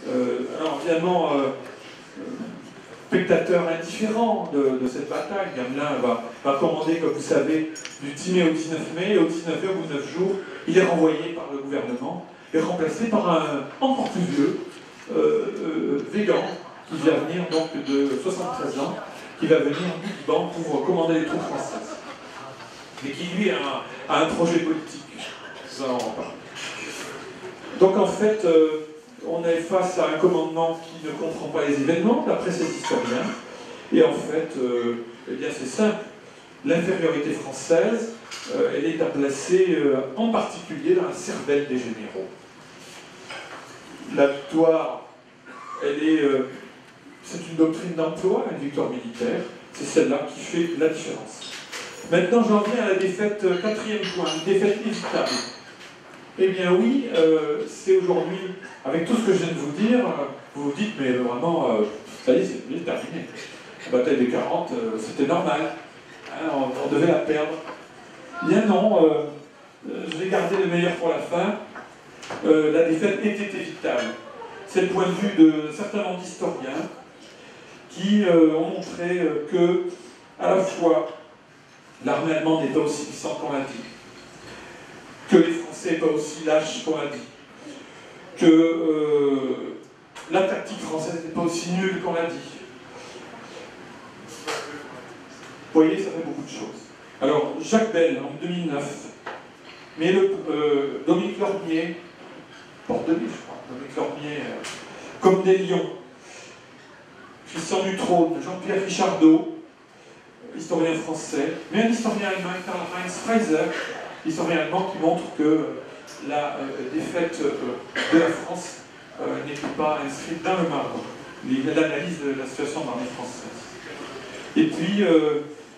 Alors évidemment, spectateur indifférent de cette bataille, Gamelin va commander, comme vous savez, du 10 mai au 19 mai, et au 19 mai, au bout de 9 jours, il est renvoyé par le gouvernement et remplacé par un encore plus vieux, Végan, qui vient venir donc de 73 ans, qui va venir du Liban pour commander les troupes françaises. Mais qui lui a un projet politique. Nous allons en parler. Donc en fait, on est face à un commandement qui ne comprend pas les événements, d'après ces historiens. Et en fait, eh bien c'est simple. L'infériorité française, elle est à placer en particulier dans la cervelle des généraux. La victoire, c'est une doctrine d'emploi, une victoire militaire. C'est celle-là qui fait la différence. Maintenant, j'en viens à la défaite, quatrième point, une défaite évitable. Eh bien oui, c'est aujourd'hui, avec tout ce que je viens de vous dire, vous vous dites, mais vraiment, ça y est, c'est terminé. La bataille des 40, c'était normal. Hein, on devait la perdre. Bien non, je vais garder le meilleur pour la fin. La défaite était évitable. C'est le point de vue de certains nombre d'historiens qui ont montré que, à la fois, l'armée allemande n'est pas aussi puissante qu'on l'a dit, que les Français n'est pas aussi lâches qu'on l'a dit, que la tactique française n'est pas aussi nulle qu'on l'a dit. Vous voyez, ça fait beaucoup de choses. Alors, Jacques Bell, en 2009, mais Dominique Lormier, Port-de-Vie, je crois, Dominique Lormier, comme des lions, Christian Dutrône, Jean-Pierre Richardot, historien français, mais un historien allemand, Karl-Heinz Fraiser, historien allemand qui montre que la défaite de la France n'était pas inscrite dans le marbre. L'analyse de la situation de l'armée française. Et puis,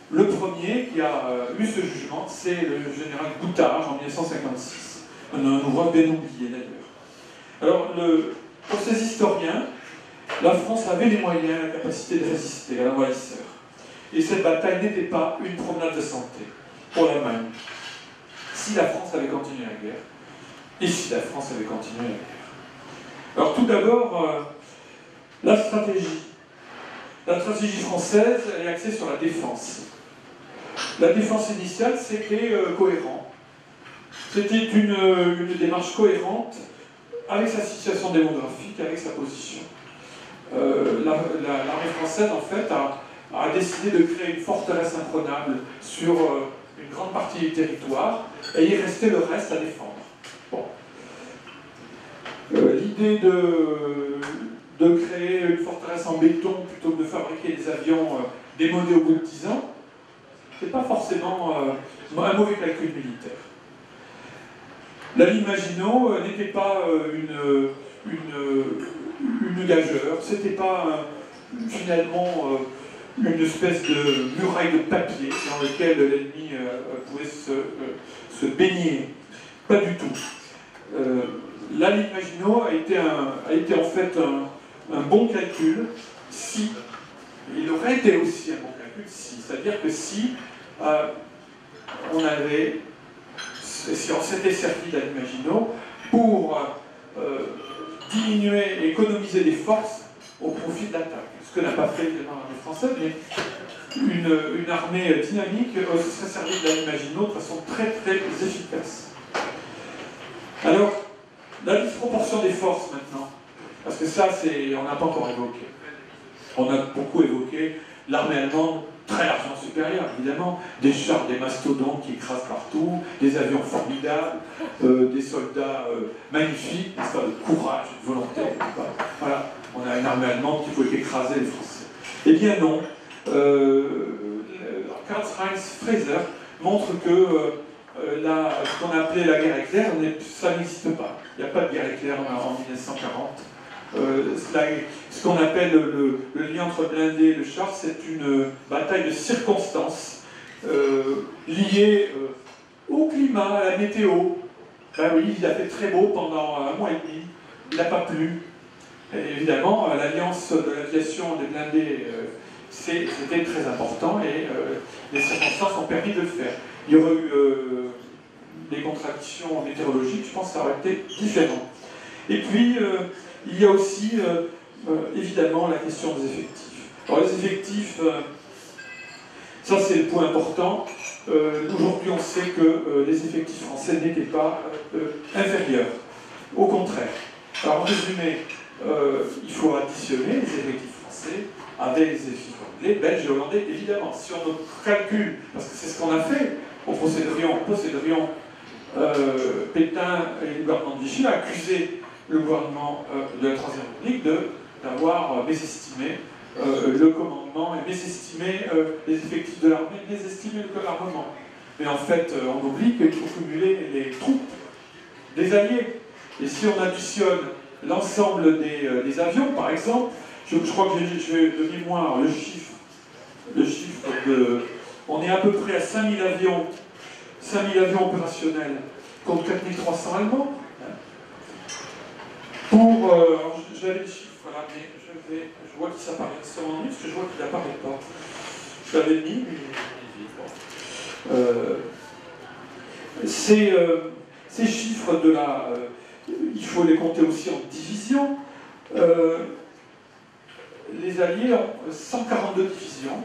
le premier qui a eu ce jugement, c'est le général Goutard en 1956. Un ouvrage bien oublié d'ailleurs. Alors, pour ces historiens, la France avait les moyens, la capacité de résister à l'envahisseur. Et cette bataille n'était pas une promenade de santé pour l'Allemagne. Si la France avait continué la guerre, et si la France avait continué la guerre. Alors tout d'abord, la stratégie. La stratégie française, elle est axée sur la défense. La défense initiale, c'était cohérent. C'était une démarche cohérente avec sa situation démographique, avec sa position. L'armée française, en fait, a décidé de créer une forteresse imprenable sur une grande partie du territoire, et il restait le reste à défendre. Bon. L'idée de créer une forteresse en béton plutôt que de fabriquer des avions démodés au bout de 10 ans, c'est pas forcément un mauvais calcul militaire. La ligne Maginot n'était pas une gageure, c'était pas finalement une espèce de muraille de papier dans lequel l'ennemi pouvait se baigner. Pas du tout. La ligne Maginot a été en fait un bon calcul si, il aurait été aussi un bon calcul si, c'est-à-dire que si on s'était servi de la ligne Maginot pour diminuer et économiser les forces au profit de l'attaque. Ce que n'a pas fait l'armée française, mais une armée dynamique se serait servie de la ligne Maginot de façon très très efficace. Alors, la disproportion des forces maintenant, parce que ça, on n'a pas encore évoqué. On a beaucoup évoqué l'armée allemande, très largement supérieure, évidemment, des chars, des mastodontes qui écrasent partout, des avions formidables, des soldats magnifiques, de courage, de volonté. Voilà, on a une armée allemande qui pouvait écraser les Français. Eh bien non, Karl-Heinz Fraiser montre que ce qu'on appelait la guerre éclair, ça n'existe pas. Il n'y a pas de guerre éclair en 1940. Ce qu'on appelle le lien entre blindé et le char, c'est une bataille de circonstances liée au climat, à la météo. Ben oui, il a fait très beau pendant un mois et demi, il n'a pas plu. Et évidemment, l'alliance de l'aviation des blindés, c'était très important et les circonstances ont permis de le faire. Il y aurait eu des contradictions météorologiques, je pense que ça aurait été différent. Et puis, Il y a aussi, évidemment, la question des effectifs. Alors les effectifs, ça c'est le point important. Aujourd'hui, on sait que les effectifs français n'étaient pas inférieurs. Au contraire. Alors en résumé, il faut additionner les effectifs français avec les effectifs anglais, belges et hollandais, évidemment. Si on calcule, parce que c'est ce qu'on a fait, on procéderions Pétain et le gouvernement de Vichy a accusé le gouvernement de la Troisième République d'avoir mésestimé le commandement et mésestimé les effectifs de l'armée, mésestimé l'armement. Mais en fait, on oublie qu'il faut cumuler les troupes des alliés. Et si on additionne l'ensemble des avions, par exemple, je crois que j'ai de mémoire le chiffre de... On est à peu près à 5000 avions opérationnels contre 4300 Allemands. Pour... j'avais les chiffres, voilà, mais je vois qu'il s'apparaît seulement en parce que je vois qu'il n'apparaît pas. Je l'avais mis, mais... ces chiffres de la... il faut les compter aussi en divisions. Les Alliés ont 142 divisions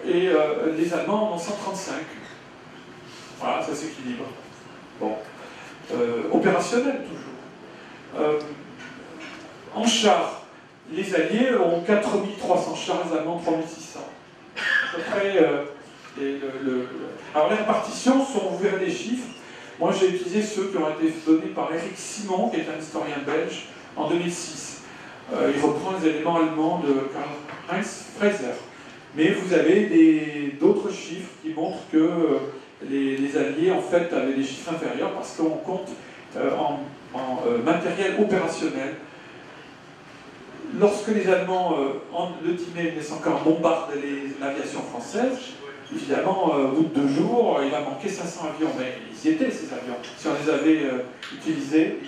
et les Allemands en ont 135. Voilà, ça s'équilibre. Bon. Opérationnel toujours. En chars, les Alliés ont 4300 chars, les Allemands 3600. À peu près... Alors les répartitions sont, vous verrez les chiffres. Moi j'ai utilisé ceux qui ont été donnés par Eric Simon, qui est un historien belge, en 2006. Il reprend les éléments allemands de Karl-Heinz Fraser. Mais vous avez d'autres chiffres qui montrent que les Alliés en fait avaient des chiffres inférieurs parce qu'on compte en matériel opérationnel. Lorsque les Allemands, le 10 mai 1940, bombardent l'aviation française, évidemment, au bout de 2 jours, il va manquer 500 avions. Mais ils y étaient, ces avions. Si on les avait utilisés,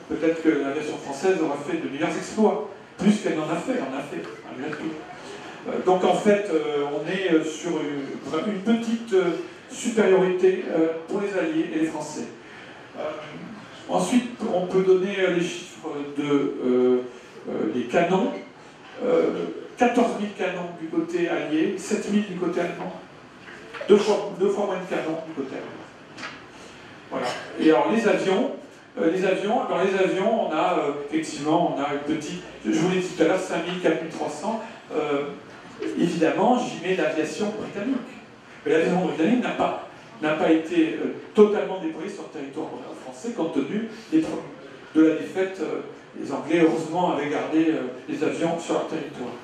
peut-être que l'aviation française aurait fait de meilleurs exploits. Plus qu'elle n'en a fait, malgré tout. Donc en fait, on est sur une petite supériorité pour les Alliés et les Français. Ensuite, on peut donner les chiffres des canons. 14 000 canons du côté allié, 7 000 du côté allemand. Deux fois moins de canons du côté allemand. Voilà. Et alors les avions, on a effectivement, on a une petite, je vous l'ai dit tout à l'heure, 5 000, 4 300. Évidemment, j'y mets l'aviation britannique. Mais l'aviation britannique n'a pas été totalement déployée sur le territoire français compte tenu de la défaite. Les Anglais, heureusement, avaient gardé les avions sur leur territoire.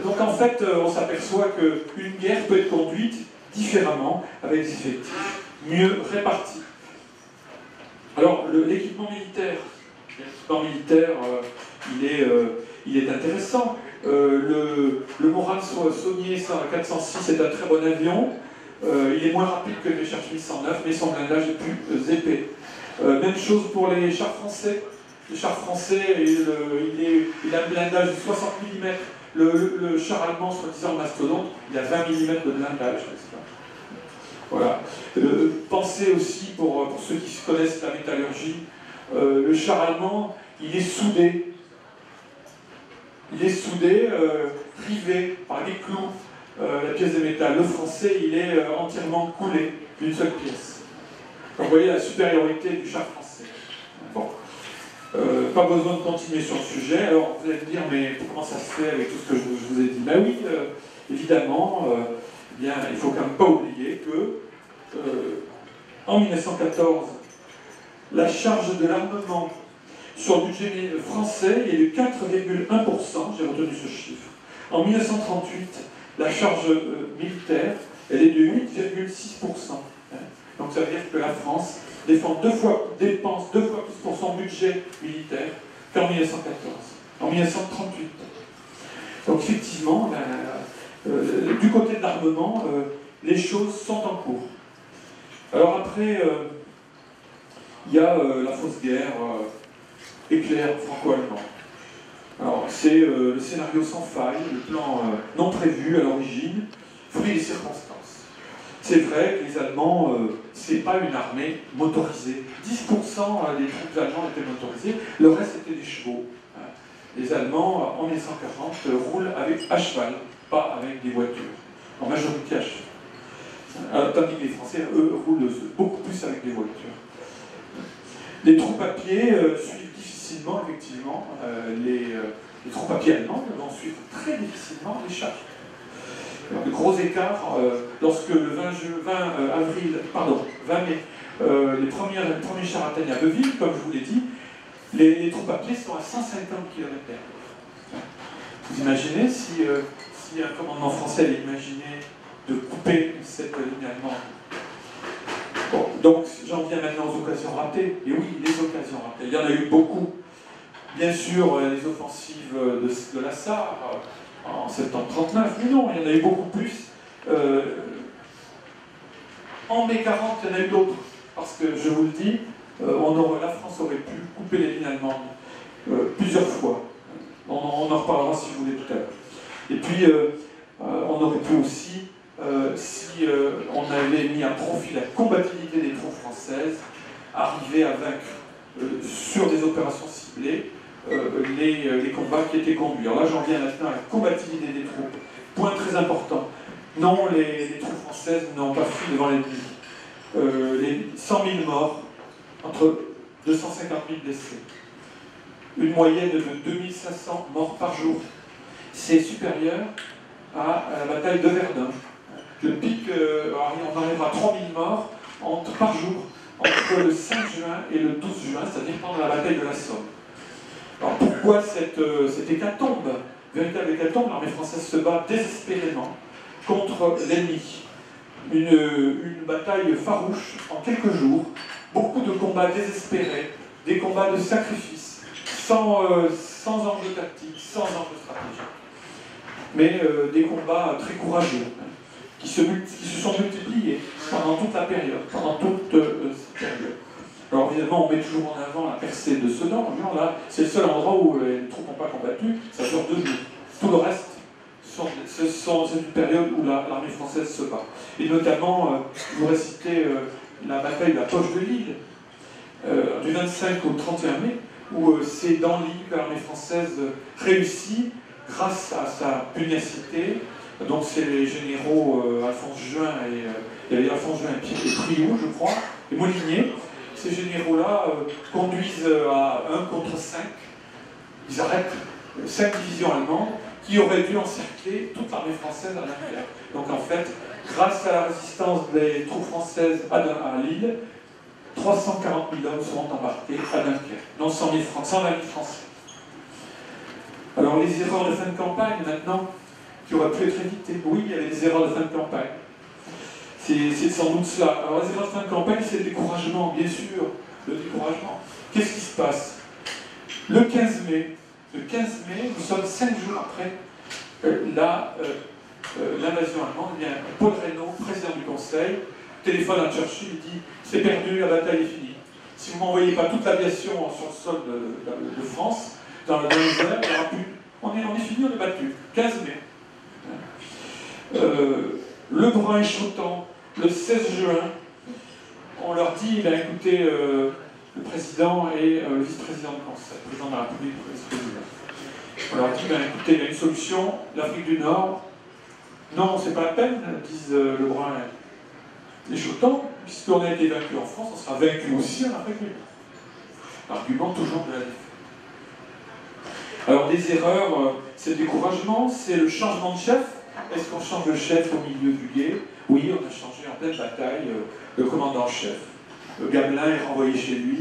Donc en fait, on s'aperçoit qu'une guerre peut être conduite différemment, avec des effectifs mieux répartis. Alors, l'équipement militaire, il est intéressant. Le Morane Saunier 406 est un très bon avion. Il est moins rapide que le Cherche 1109, mais son blindage est plus épais. Même chose pour les chars français. Le char français, il a un blindage de 60 mm. Le char allemand, soi-disant mastodonte, il a 20 mm de blindage. Voilà. Pensez aussi, pour ceux qui connaissent la métallurgie, le char allemand, il est soudé. Il est soudé, rivé par des clous, la pièce de métal. Le français, il est entièrement coulé d'une seule pièce. Donc vous voyez la supériorité du char français. Bon. Pas besoin de continuer sur le sujet. Alors vous allez me dire, mais comment ça se fait avec tout ce que je vous ai dit? Ben oui, évidemment, eh bien, il ne faut quand même pas oublier que en 1914, la charge de l'armement sur le budget français est de 4,1%, j'ai retenu ce chiffre. En 1938, la charge militaire, elle est de 8,6%. Donc ça veut dire que la France dépense deux fois plus pour son budget militaire qu'en 1914, en 1938. Donc effectivement, du côté de l'armement, les choses sont en cours. Alors après, il y a la fausse guerre éclair franco-allemand. Alors c'est le scénario sans faille, le plan non prévu à l'origine, fruit des circonstances. C'est vrai que les Allemands, c'est pas une armée motorisée. 10% des troupes allemandes étaient motorisées, le reste était des chevaux. Les Allemands, en 1940, roulent à cheval, pas avec des voitures, en majorité à cheval. Tandis que les Français, eux, roulent beaucoup plus avec des voitures. Les troupes à pied suivent difficilement, effectivement, les troupes à pied allemandes vont suivre très difficilement les charges. De gros écarts, lorsque le 20 mai, les premiers chars atteignent à Beuville, comme je vous l'ai dit, les troupes à pied sont à 150 km/h. Vous imaginez si un commandement français avait imaginé de couper cette ligne allemande. Bon, donc j'en viens maintenant aux occasions ratées. Et oui, les occasions ratées. Il y en a eu beaucoup. Bien sûr, les offensives de la Sarre en septembre 1939, mais non, il y en a eu beaucoup plus. En mai 40, il y en a eu d'autres. Parce que, je vous le dis, la France aurait pu couper les lignes allemandes plusieurs fois. On en reparlera si vous voulez tout à l'heure. Et puis, on aurait pu aussi, si on avait mis à profit la combativité des troupes françaises, arriver à vaincre sur des opérations ciblées les combats qui étaient conduits. Alors là, j'en viens maintenant à la combativité des troupes. Point très important. Non, les troupes françaises n'ont pas fui devant l'ennemi. Les 100 000 morts, entre 250 000 blessés. Une moyenne de 2500 morts par jour. C'est supérieur à la bataille de Verdun. Le pic, on arrivera à 3000 morts par jour entre le 5 juin et le 12 juin, c'est-à-dire pendant la bataille de la Somme. Alors pourquoi cette hécatombe, véritable hécatombe? L'armée française se bat désespérément contre l'ennemi. Une bataille farouche en quelques jours, beaucoup de combats désespérés, des combats de sacrifice, sans enjeu tactique, sans enjeu stratégique. Mais des combats très courageux, qui se sont multipliés pendant toute la période, cette période. Alors évidemment, on met toujours en avant la percée de Sedan. Là, c'est le seul endroit où les troupes n'ont pas combattu, ça dure 2 jours. Tout le reste, c'est une période où l'armée française se bat. Et notamment, je voudrais citer la bataille de la Poche de Lille, du 25 au 31 mai, où c'est dans l'île que l'armée française réussit, grâce à sa pugnacité. Donc c'est les généraux Alphonse Juin il y avait Alphonse Juin et Priou, je crois, et Molinier. Ces généraux-là conduisent à 1 contre 5. Ils arrêtent 5 divisions allemandes qui auraient dû encercler toute l'armée française à Dunkerque. Donc en fait, grâce à la résistance des troupes françaises à Lille, 340 000 hommes seront embarqués à Dunkerque, non 120 000 Français. Alors les erreurs de fin de campagne maintenant, qui auraient pu être évitées. Oui, il y avait des erreurs de fin de campagne. C'est sans doute cela. Alors les erreurs de fin de campagne, c'est le découragement, bien sûr, le découragement. Qu'est-ce qui se passe? Le 15 mai, nous sommes 5 jours après l'invasion allemande. Eh bien, Paul Reynaud, président du Conseil, téléphone à Churchill, il dit « C'est perdu, la bataille est finie. Si vous ne m'envoyez pas toute l'aviation sur le sol de France, dans les heures, il n'y aura plus. On est fini, on est battu. 15 mai. Lebrun et Chotan, le 16 juin, on leur dit, ben, écoutez, le président et le vice-président du Conseil, le président de la République, le vice-président. On leur dit, ben, écoutez, il y a une solution, l'Afrique du Nord. Non, c'est pas la peine, disent Lebrun et Chotan, puisqu'on a été vaincu en France, on sera vaincu aussi en Afrique du Nord. L'argument toujours de la défaite. Alors des erreurs, c'est le découragement, c'est le changement de chef. Est-ce qu'on change de chef au milieu du gué? Oui, on a changé en pleine bataille le commandant-chef. Gamelin est renvoyé chez lui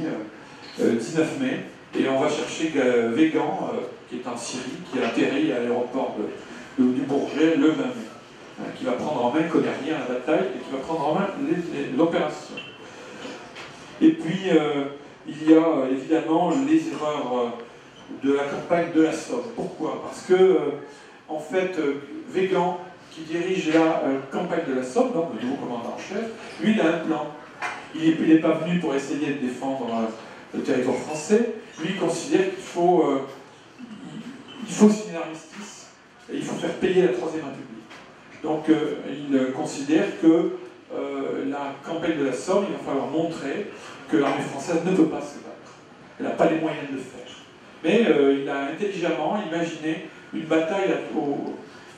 19 mai, et on va chercher Weygand, qui est en Syrie, qui a atterri à l'aéroport du Bourget le 20 mai, qui va prendre en main, il ne connaît rien à la bataille, et qui va prendre en main l'opération. Et puis, il y a évidemment les erreurs de la campagne de la Somme. Pourquoi? Parce que, en fait, Weygand, qui dirige la campagne de la Somme, donc le nouveau commandant en chef, lui, il a un plan. Il n'est pas venu pour essayer de défendre le territoire français. Lui, il considère qu'il faut signer l'armistice et il faut faire payer la Troisième République. Donc, il considère que la campagne de la Somme, il va falloir montrer que l'armée française ne peut pas se battre. Elle n'a pas les moyens de le faire. Mais il a intelligemment imaginé une bataille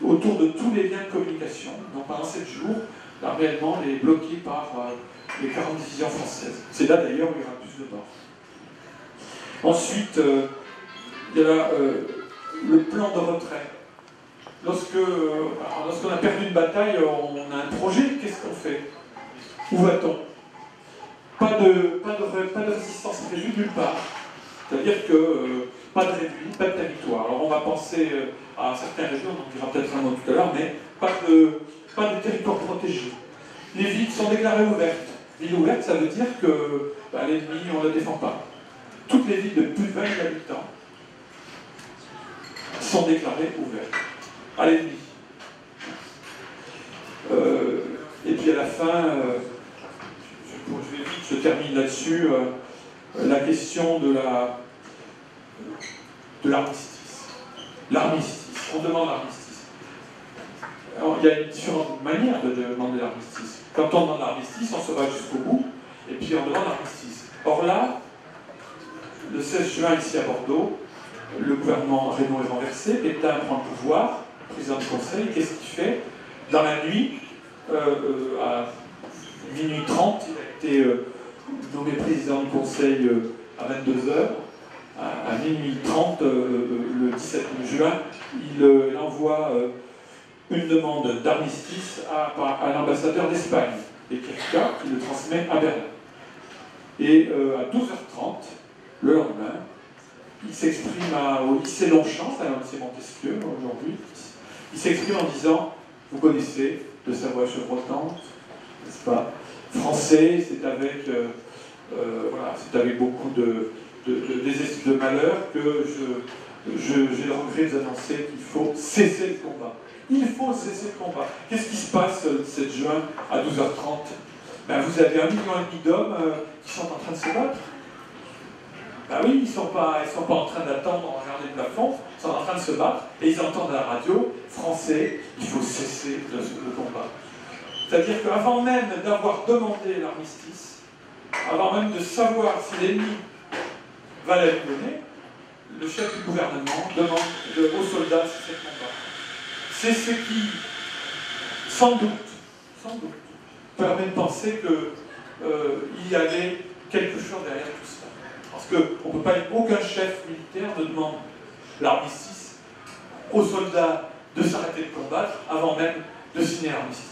autour de tous les liens de communication. Donc pendant 7 jours, l'armée allemande est bloquée par les 40 divisions françaises. C'est là d'ailleurs où il y aura plus de morts. Ensuite, il y a le plan de retrait. Lorsqu'on a perdu une bataille, on a un projet, qu'est-ce qu'on fait? Où va-t-on? Pas de résistance prévue nulle part. C'est-à-dire que pas de réduit, pas de territoire. Alors on va penser à certaines régions, on en dira peut-être un mot tout à l'heure, mais pas de territoire protégé. Les villes sont déclarées ouvertes. Ville ouverte, ça veut dire que l'ennemi, on ne la défend pas. Toutes les villes de plus de 20 000 habitants sont déclarées ouvertes à l'ennemi. Et puis à la fin, je termine là-dessus, la question de l'armistice. L'armistice, on demande l'armistice. Alors, il y a différentes manières de demander l'armistice. Quand on demande l'armistice, on se va jusqu'au bout, et puis on demande l'armistice. Or là, le 16 juin, ici à Bordeaux, le gouvernement Reynaud est renversé, Pétain prend le pouvoir, président du Conseil, qu'est-ce qu'il fait? Dans la nuit, à minuit 30, il a été nommé président du Conseil à 22h. À minuit 30, le 17 juin, il envoie une demande d'armistice à l'ambassadeur d'Espagne, et quelqu'un qui le transmet à Berlin. Et à 12h30, le lendemain, il s'exprime au lycée Longchamp, c'est un lycée Montesquieu aujourd'hui, il s'exprime en disant, vous connaissez de sa voix chevrotante, n'est-ce pas? Français, c'est avec, c'est avec beaucoup de malheur que j'ai le regret de vous annoncer qu'il faut cesser le combat. Il faut cesser le combat. Qu'est-ce qui se passe le 17 juin à 12h30? Ben, vous avez 1,5 million d'hommes qui sont en train de se battre. Ben oui, ils ne sont pas en train d'attendre en regardant le plafond, ils sont en train de se battre et ils entendent à la radio, français, il faut cesser le combat. C'est-à-dire qu'avant même d'avoir demandé l'armistice, avant même de savoir si l'ennemi va la lui donner, le chef du gouvernement demande aux soldats si c'est le combat. C'est ce qui, sans doute, permet de penser qu'il y avait quelque chose derrière tout ça. Parce qu'on ne peut pas, aucun chef militaire ne demande l'armistice aux soldats de s'arrêter de combattre avant même de signer l'armistice.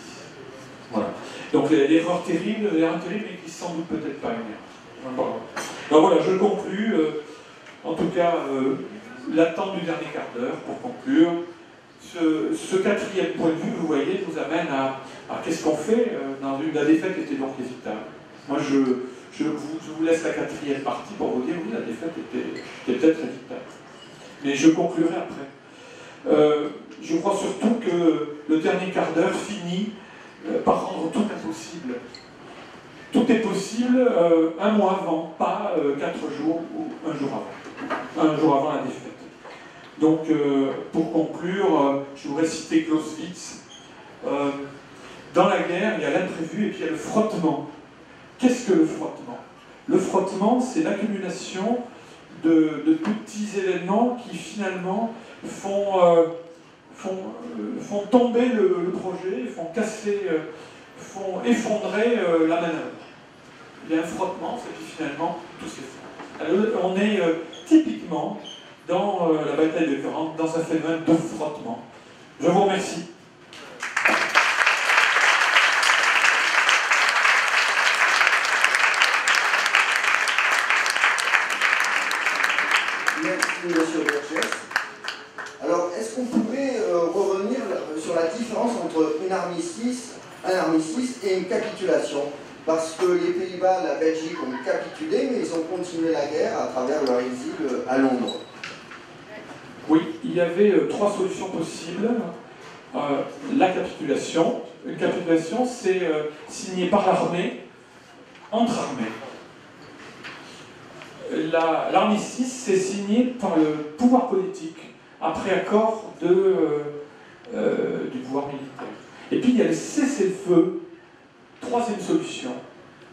Voilà. Donc l'erreur terrible, mais qui sans doute peut-être pas une erreur. Donc voilà, je conclus. En tout cas, l'attente du dernier quart d'heure pour conclure. Ce quatrième point de vue, vous voyez, nous amène à qu'est-ce qu'on fait la défaite était donc évitable. Moi, je vous laisse la quatrième partie pour vous dire oui, la défaite était peut-être évitable. Mais je conclurai après. Je crois surtout que le dernier quart d'heure finit par rendre tout impossible. Tout est possible un mois avant, pas 4 jours ou un jour avant. Un jour avant la défaite. Donc, pour conclure, je voudrais citer Clausewitz. Dans la guerre, il y a l'imprévu et puis il y a le frottement. Qu'est-ce que le frottement? Le frottement, c'est l'accumulation de petits événements qui finalement font tomber le projet, font casser, font effondrer la manœuvre. Il y a un frottement, c'est que finalement tout s'effondre. On est typiquement dans la bataille de Corinth, dans un phénomène de frottement. Je vous remercie. Merci, monsieur Burgess. Alors, est-ce qu'on pourrait revenir sur la différence entre un armistice et une capitulation? Parce que les Pays-Bas, la Belgique ont capitulé, mais ils ont continué la guerre à travers leur exil à Londres. Oui, il y avait 3 solutions possibles. La capitulation. Une capitulation, c'est signé par l'armée, entre armées. L'armistice, c'est signé par le pouvoir politique, après accord du pouvoir militaire. Et puis il y a le cessez-le-feu troisième solution,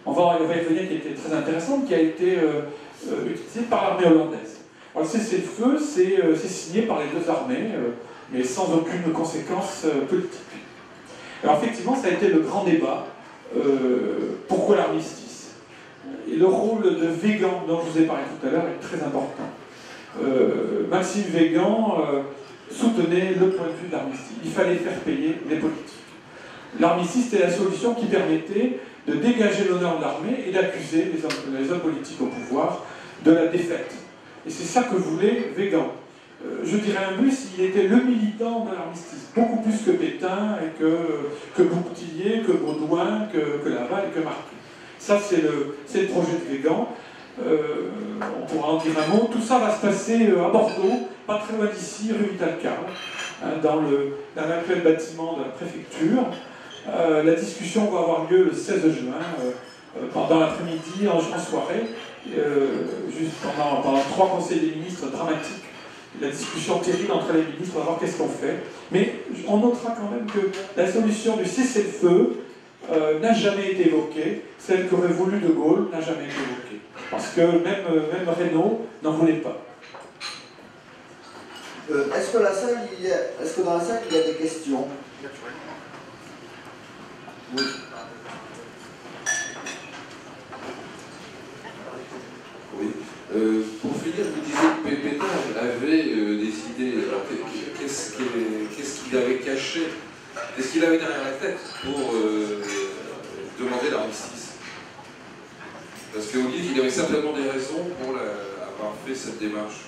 on va y revenir, qui était très intéressante, qui a été utilisée par l'armée hollandaise. Alors, le cessez-le-feu, c'est signé par les deux armées, mais sans aucune conséquence politique. Alors effectivement, ça a été le grand débat. Pourquoi l'armistice? Et le rôle de Weygand, dont je vous ai parlé tout à l'heure, est très important. Maxime Weygand soutenait le point de vue de l'armistice. Il fallait faire payer les politiques. L'armistice était la solution qui permettait de dégager l'honneur de l'armée et d'accuser les hommes politiques au pouvoir de la défaite. Et c'est ça que voulait Weygand. Je dirais un plus, il était le militant de l'armistice, beaucoup plus que Pétain, et que Boutillier, que Baudouin, que Laval et que Marquis. Ça, c'est le projet de Weygand. On pourra en dire un mot. Tout ça va se passer à Bordeaux, pas très loin d'ici, rue Vital-Carle, hein, dans l'actuel bâtiment de la préfecture. La discussion va avoir lieu le 16 juin, pendant l'après-midi, en soirée, juste pendant 3 conseils des ministres dramatiques. La discussion terrible entre les ministres, on va voir qu'est-ce qu'on fait. Mais on notera quand même que la solution du cessez-le-feu n'a jamais été évoquée, celle qu'aurait voulu De Gaulle n'a jamais été évoquée. Parce que même Reynaud n'en voulait pas. Est-ce que dans la salle il y a des questions? Oui. Oui. Pour finir, vous disiez que Pétain avait décidé. Alors, qu'est-ce qu'il avait caché? Qu'est-ce qu'il avait derrière la tête pour demander l'armistice? Parce que vous dites qu'il avait certainement des raisons pour avoir fait cette démarche.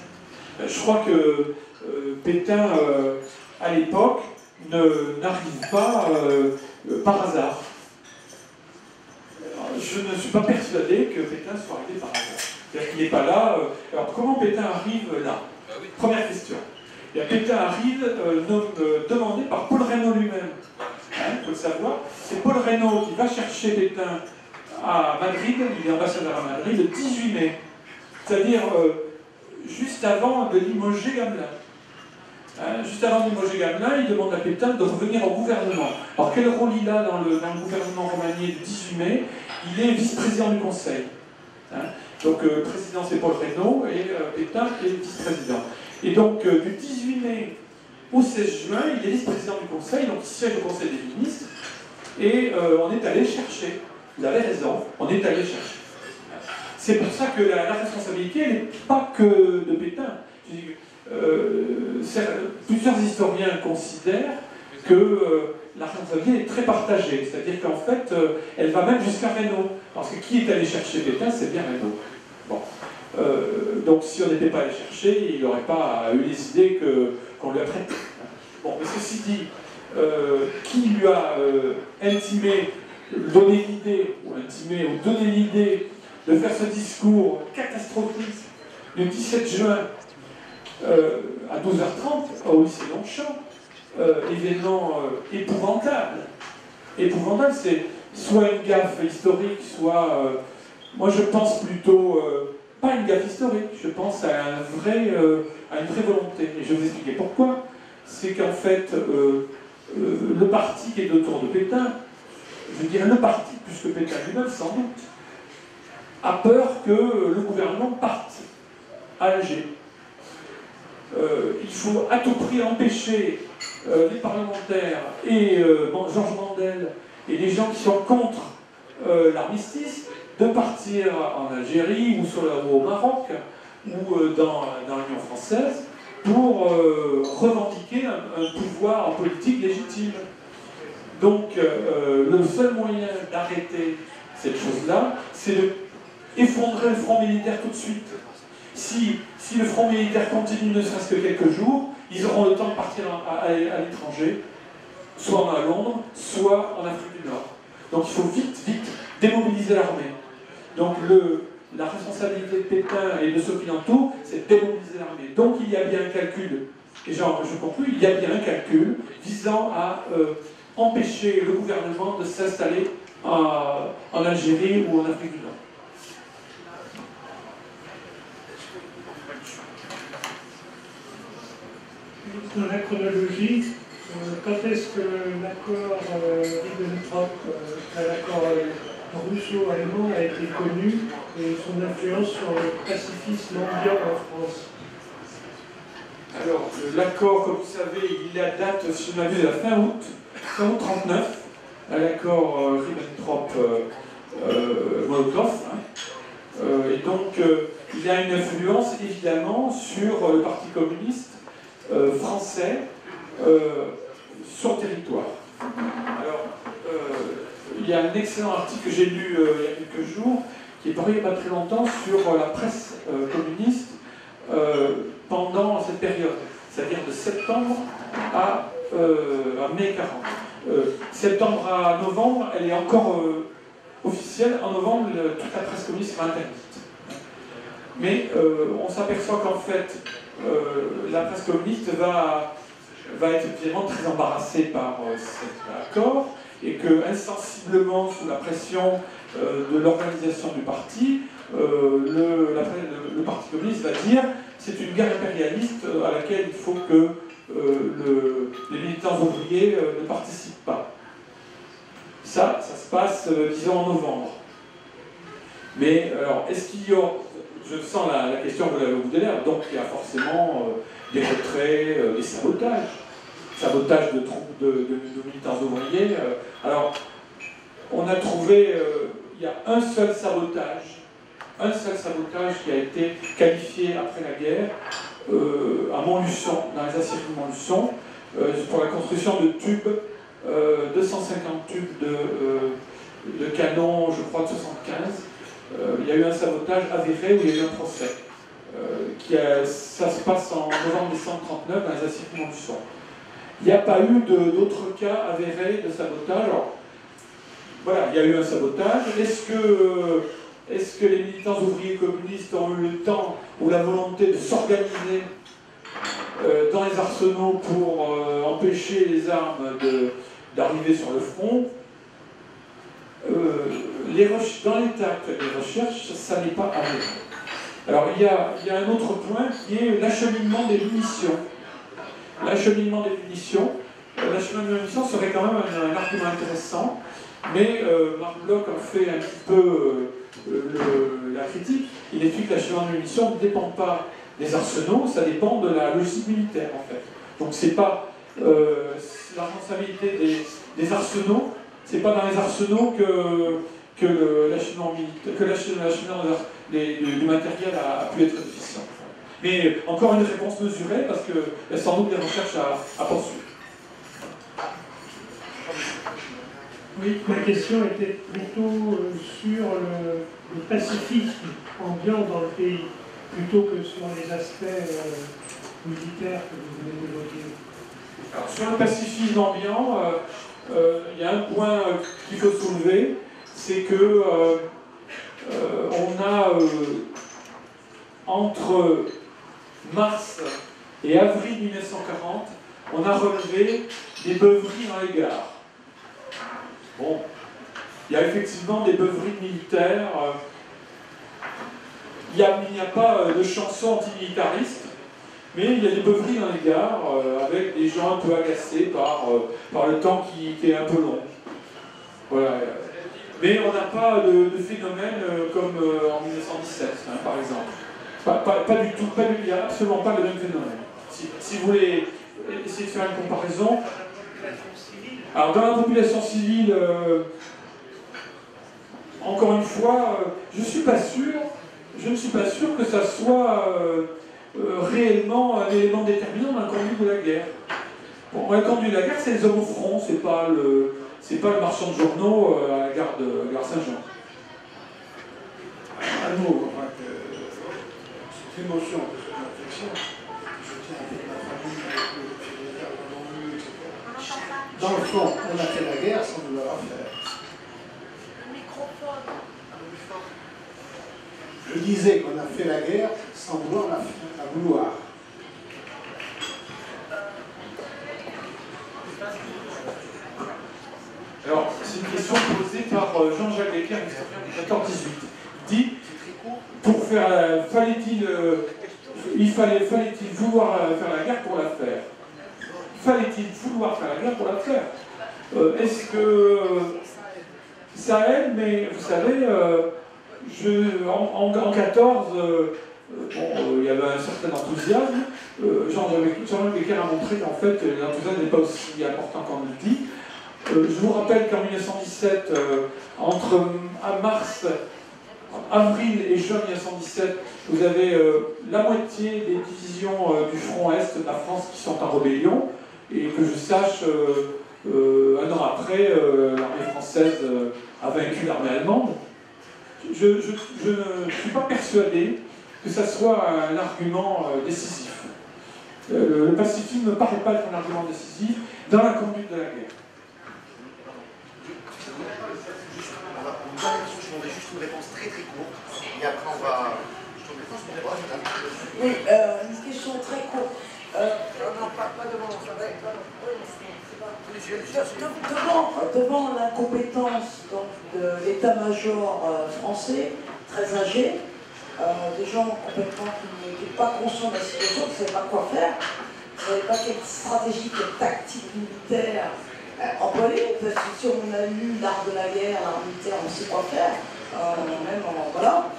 Je crois que Pétain, à l'époque, n'arrive pas par hasard. Je ne suis pas persuadé que Pétain soit arrivé par hasard. C'est-à-dire qu'il n'est pas là. Alors, comment Pétain arrive là? Première question. Et Pétain arrive demandé par Paul Reynaud lui-même. Il faut le savoir. C'est Paul Reynaud qui va chercher Pétain à Madrid. Il est ambassadeur à Madrid le 18 mai. C'est-à-dire juste avant de limoger Gamelin. Juste avant de limoger Gamelin, il demande à Pétain de revenir au gouvernement. Alors quel rôle il a dans le gouvernement romanier du 18 mai? Il est vice-président du Conseil. Donc le président c'est Paul Reynaud et Pétain est vice-président. Et donc du 18 mai au 16 juin, il est vice-président du Conseil, donc il siège au Conseil des ministres, et on est allé chercher, vous avez raison, on est allé chercher. C'est pour ça que la responsabilité, elle n'est pas que de Pétain. Plusieurs historiens considèrent que la responsabilité est très partagée, c'est-à-dire qu'en fait, elle va même jusqu'à Reynaud. Parce que qui est allé chercher Pétain, c'est bien Reynaud. Bon. Donc si on n'était pas allé chercher, il n'aurait pas eu les idées qu'on lui a prêtées. Bon, mais ceci dit, qui lui a donné l'idée de faire ce discours catastrophique le 17 juin à 12h30 au lycée Longchamp, événement épouvantable. Épouvantable, c'est soit une gaffe historique, soit... moi je pense plutôt... pas une gaffe historique, je pense à une vraie volonté. Et je vais vous expliquer pourquoi. C'est qu'en fait, le parti qui est autour de Pétain, je dirais le parti plus que Pétain lui-même sans doute, a peur que le gouvernement parte à Alger. Il faut à tout prix empêcher les parlementaires et Georges Mandel et les gens qui sont contre l'armistice de partir en Algérie ou au Maroc ou dans l'Union française pour revendiquer un pouvoir politique légitime. Donc le seul moyen d'arrêter cette chose-là, c'est d'effondrer le front militaire tout de suite. Si le front militaire continue ne serait-ce que quelques jours, ils auront le temps de partir à l'étranger, soit à Londres, soit en Afrique du Nord. Donc il faut vite démobiliser l'armée. Donc la responsabilité de Pétain et de ceux qui l'entourent, c'est de démobiliser l'armée. Donc il y a bien un calcul, et je conclue, il y a bien un calcul visant à empêcher le gouvernement de s'installer en Algérie ou en Afrique du Nord. Dans la chronologie, Quand est-ce que l'accord Ribbentrop, l'accord russo-allemand a été connu et son influence sur le pacifisme ambiant en France? Alors, l'accord, comme vous savez, il date, si on a vu, de la fin août 1939, l'accord Ribbentrop-Molotov. Et donc, il a une influence, évidemment, sur le Parti communiste français sur le territoire. Alors, il y a un excellent article que j'ai lu il y a quelques jours, qui est paru il n'y a pas très longtemps, sur la presse communiste pendant cette période, c'est-à-dire de septembre à mai 40. Septembre à novembre, elle est encore officielle. En novembre, toute la presse communiste sera interdite. Mais on s'aperçoit qu'en fait, la presse communiste va être évidemment très embarrassée par cet accord, et que, insensiblement, sous la pression de l'organisation du parti, le Parti communiste va dire c'est une guerre impérialiste à laquelle il faut que les militants ouvriers ne participent pas. Ça se passe, disons, en novembre. Mais, alors, est-ce qu'il y a... Je sens la question que vous l'avez au bout des lèvres, donc il y a forcément des retraits, des sabotages de troupes de militants ouvriers. Alors, on a trouvé, il y a un seul sabotage qui a été qualifié après la guerre, à Montluçon, dans les aciéries de Montluçon, pour la construction de tubes, 250 tubes de canons, je crois, de 75. Il y a eu un sabotage avéré où il y a eu un procès. Ça se passe en novembre-décembre 1939 dans les aciéries de Montluçon. Il n'y a pas eu d'autres cas avérés de sabotage. Alors, voilà, il y a eu un sabotage. Est-ce que les militants ouvriers communistes ont eu le temps ou la volonté de s'organiser dans les arsenaux pour empêcher les armes d'arriver sur le front? Dans l'état actuel des recherches, ça n'est pas avéré. Alors, il y a un autre point qui est l'acheminement des munitions. L'acheminement des munitions serait quand même un argument intéressant, mais Marc Bloch en fait un petit peu la critique. Il explique que l'acheminement des munitions ne dépend pas des arsenaux, ça dépend de la logistique militaire en fait. Donc c'est pas la responsabilité des arsenaux, c'est pas dans les arsenaux que l'acheminement du matériel a pu être efficient. Mais encore une réponse mesurée, parce qu'il y a sans doute des recherches à poursuivre. Oui, ma question était plutôt sur le pacifisme ambiant dans le pays, plutôt que sur les aspects militaires que vous venez d'évoquer. Alors, sur le pacifisme ambiant, il y a un point qu'il faut soulever, c'est que on a entre mars et avril 1940, on a relevé des beuveries dans les gares. Bon, il y a effectivement des beuveries militaires. Il n'y a pas de chansons antimilitaristes, mais il y a des beuveries dans les gares avec des gens un peu agacés par le temps qui est un peu long. Voilà. Mais on n'a pas de phénomène comme en 1917, hein, par exemple. Pas du tout, il n'y a absolument pas le même phénomène. Si vous voulez essayer de faire une comparaison, alors dans la population civile, encore une fois, je ne suis pas sûr que ça soit réellement un élément déterminant dans le conduit de la guerre. Bon, le conduit de la guerre, c'est les hommes au front, c'est pas le marchand de journaux à la gare Saint-Jean. Un mot, cette émotion de cette réflexion, je tiens avec ma famille, avec le secrétaire de l'ONU, etc. Dans le fond, on a fait la guerre sans vouloir la faire. Je disais qu'on a fait la guerre sans vouloir la vouloir. Alors, c'est une question posée par Jean-Jacques Lecker, historien du 14-18. Il dit, pour faire, fallait-il vouloir faire la guerre pour la faire? Fallait-il vouloir faire clair. Est-ce que ça aide? Mais vous savez, en 14, il y avait un certain enthousiasme. Jean-Luc Becker a montré qu'en fait, l'enthousiasme n'est pas aussi important qu'on le dit. Je vous rappelle qu'en 1917, entre avril et juin 1917, vous avez la moitié des divisions du front Est de la France qui sont en rébellion, et que je sache, un an après, l'armée française a vaincu l'armée allemande. Je ne suis pas persuadé que ça soit un argument décisif. Le pacifisme ne paraît pas être un argument décisif dans la conduite de la guerre. Je voudrais juste une réponse très très courte, et après on va... Oui, une question très courte. Devant l'incompétence de l'état-major français, très âgé, des gens complètement qui n'étaient pas conscients de la situation, qui ne savaient pas quoi faire, qui ne savaient pas quelle stratégie, quelle tactique militaire employer, parce que si on a lu l'art de la guerre, l'art militaire, on sait quoi faire, voilà.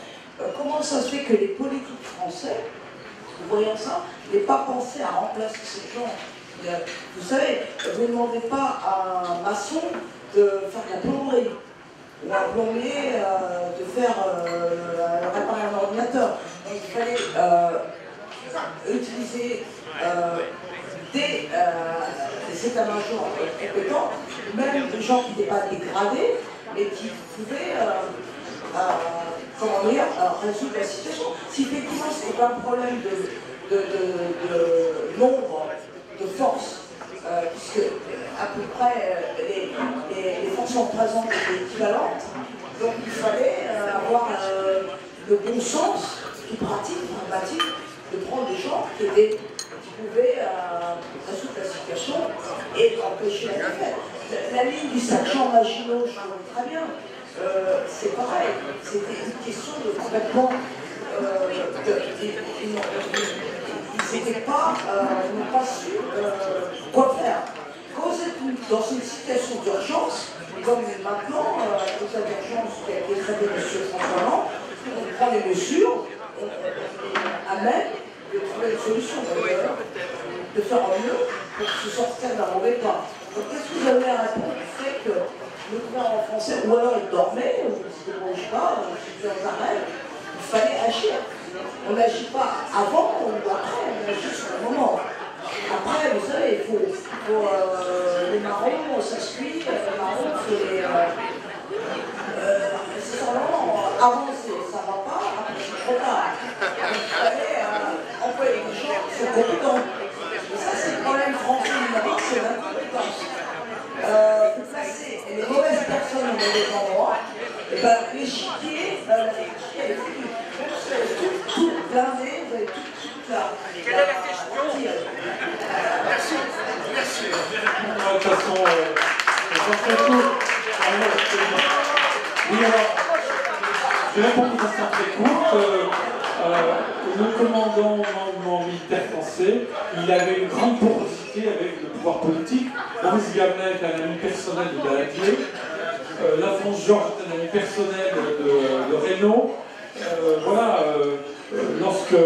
Comment ça se fait que les politiques français, voyant ça, n'aient pas pensé à remplacer ces gens? Vous savez, vous ne demandez pas à un maçon de faire de la plomberie, ou à un plombier de faire réparer un ordinateur. Donc, il fallait utiliser des états-majors compétents, même des gens qui n'étaient pas dégradés, mais qui pouvaient résoudre la situation. Si effectivement ce n'était pas un problème de nombre, de force, puisque à peu près les forces en présence étaient équivalentes, donc il fallait avoir le bon sens, tout pratique, pragmatique, de prendre des gens qui pouvaient résoudre la situation et empêcher la défaite. La ligne du sergent Maginot, je connais très bien, c'est pareil, c'était une question de complètement... ils n'ont pas su quoi faire. Quand vous êtes dans une situation d'urgence, comme maintenant, l'état d'urgence qui a été traité de M. François Hollande, on prend les mesures, on amène de trouver une solution, de faire en mieux pour se sortir d'un mauvais pas. Donc qu'est-ce que vous avez à répondre du fait que le gouvernement français, ou alors il dormait, ou il ne se débrouille pas, ou il était en arrêt, il fallait agir. On n'agit pas avant ou après, on agit sur le moment. Après, vous savez, il faut les marrons, ça se cuit, les marrons, il faut les... c'est sur le moment. Avant, ça ne va pas, après, c'est trop tard. Donc, il fallait employer des gens qui sont compétents. Et ça, c'est le problème français numérique, c'est l'incompétence. Vous placez les mauvaises personnes au mauvais endroit, et bien l'échiquier, elle est foutue. Même si vous avez tout blindé, vous avez tout là. Quelle est la question? Merci. Merci. De toute façon, oui, alors, je vais répondre de façon très courte. Le commandant militaire français, il avait une grande porosité avec le pouvoir politique. Maurice Gamelin est un ami personnel de Daladier. L'Alphonse Georges est un ami personnel de Reynaud. Lorsqu'il y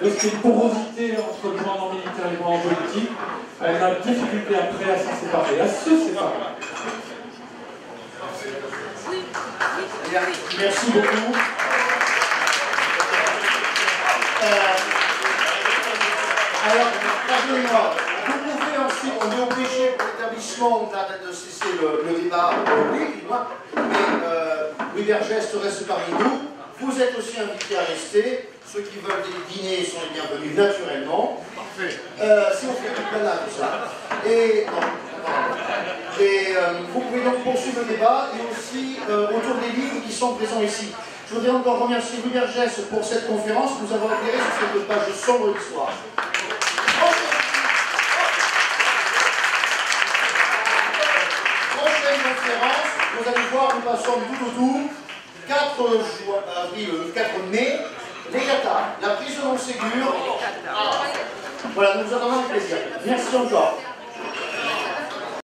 a une porosité entre le commandant militaire et le commandant politique, on a difficulté après à s'en séparer, à se séparer. Merci beaucoup. Alors, pardonnez-moi, vous pouvez ensuite, on est obligé pour l'établissement de cesser le débat public, mais Louis Vergès reste parmi nous. Vous êtes aussi invités à rester. Ceux qui veulent dîner sont les bienvenus naturellement. Parfait. Si on fait tout là, tout ça. Et vous pouvez donc poursuivre le débat et aussi autour des livres qui sont présents ici. Je voudrais encore remercier Louis Vergès pour cette conférence, nous avons éclairé sur cette page sombre de l'histoire. Prochaine conférence, vous allez voir, nous passons tout autour, 4 mai, les Qatar, la prise de Montségur. Voilà, nous vous attendons avec plaisir. Merci encore.